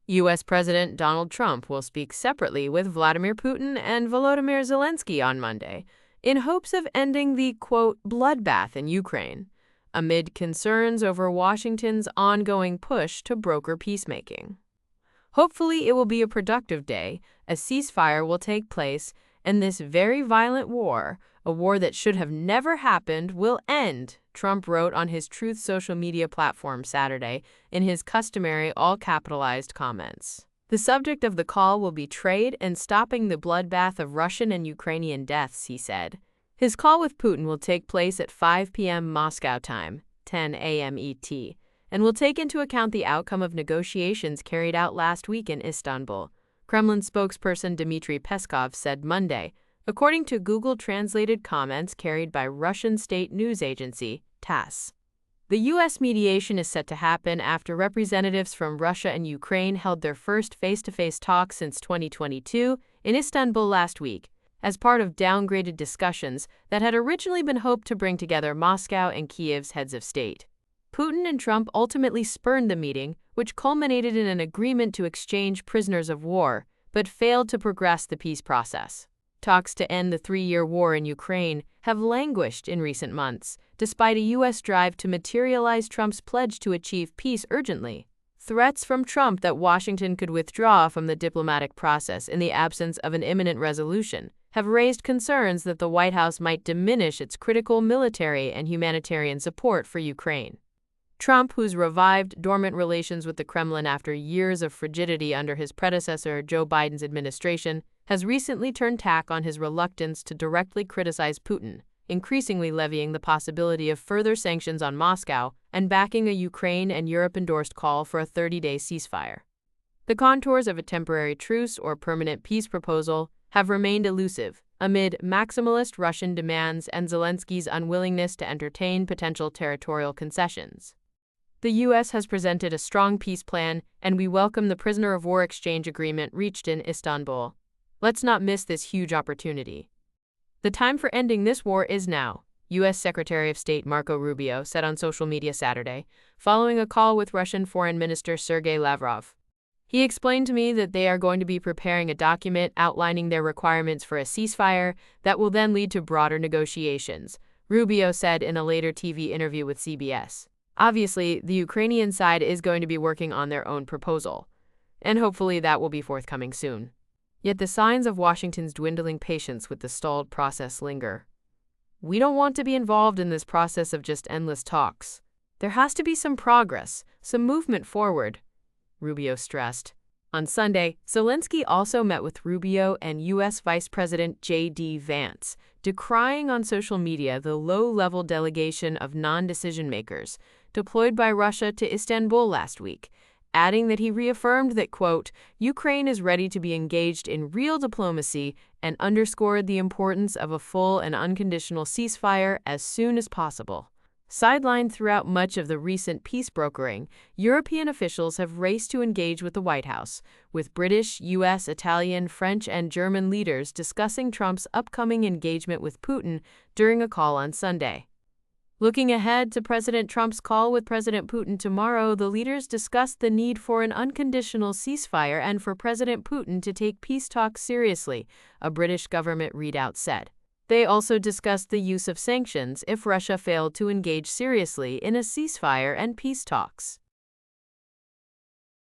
U.S. President Donald Trump will speak separately with Vladimir Putin and Volodymyr Zelensky on Monday in hopes of ending the, quote, bloodbath in Ukraine, amid concerns over Washington's ongoing push to broker peacemaking. Hopefully, it will be a productive day, a ceasefire will take place, and this very violent war, a war that should have never happened, will end, Trump wrote on his Truth social media platform Saturday in his customary all-capitalized comments. The subject of the call will be trade and stopping the bloodbath of Russian and Ukrainian deaths, he said. His call with Putin will take place at 5 p.m. Moscow time, 10 a.m. ET, and will take into account the outcome of negotiations carried out last week in Istanbul, Kremlin spokesperson Dmitry Peskov said Monday, according to Google-translated comments carried by Russian state news agency TASS. The U.S. mediation is set to happen after representatives from Russia and Ukraine held their first face-to-face talks since 2022 in Istanbul last week, as part of downgraded discussions that had originally been hoped to bring together Moscow and Kiev's heads of state. Putin and Trump ultimately spurned the meeting, which culminated in an agreement to exchange prisoners of war, but failed to progress the peace process. Talks to end the 3-year war in Ukraine have languished in recent months, despite a U.S. drive to materialize Trump's pledge to achieve peace urgently. Threats from Trump that Washington could withdraw from the diplomatic process in the absence of an imminent resolution have raised concerns that the White House might diminish its critical military and humanitarian support for Ukraine. Trump, who's revived dormant relations with the Kremlin after years of frigidity under his predecessor Joe Biden's administration, has recently turned tack on his reluctance to directly criticize Putin, increasingly levying the possibility of further sanctions on Moscow and backing a Ukraine and Europe-endorsed call for a 30-day ceasefire. The contours of a temporary truce or permanent peace proposal have remained elusive amid maximalist Russian demands and Zelensky's unwillingness to entertain potential territorial concessions. The U.S. has presented a strong peace plan, and we welcome the prisoner of war exchange agreement reached in Istanbul. Let's not miss this huge opportunity. The time for ending this war is now, U.S. Secretary of State Marco Rubio said on social media Saturday, following a call with Russian Foreign Minister Sergei Lavrov. He explained to me that they are going to be preparing a document outlining their requirements for a ceasefire that will then lead to broader negotiations, Rubio said in a later TV interview with CBS. Obviously, the Ukrainian side is going to be working on their own proposal, and hopefully that will be forthcoming soon. Yet the signs of Washington's dwindling patience with the stalled process linger. We don't want to be involved in this process of just endless talks. There has to be some progress, some movement forward, Rubio stressed. On Sunday, Zelensky also met with Rubio and U.S. Vice President J.D. Vance, decrying on social media the low-level delegation of non-decision makers deployed by Russia to Istanbul last week, adding that he reaffirmed that, quote, Ukraine is ready to be engaged in real diplomacy and underscored the importance of a full and unconditional ceasefire as soon as possible. Sidelined throughout much of the recent peace brokering, European officials have raced to engage with the White House, with British, U.S., Italian, French, and German leaders discussing Trump's upcoming engagement with Putin during a call on Sunday. Looking ahead to President Trump's call with President Putin tomorrow, the leaders discussed the need for an unconditional ceasefire and for President Putin to take peace talks seriously, a British government readout said. They also discussed the use of sanctions if Russia failed to engage seriously in a ceasefire and peace talks.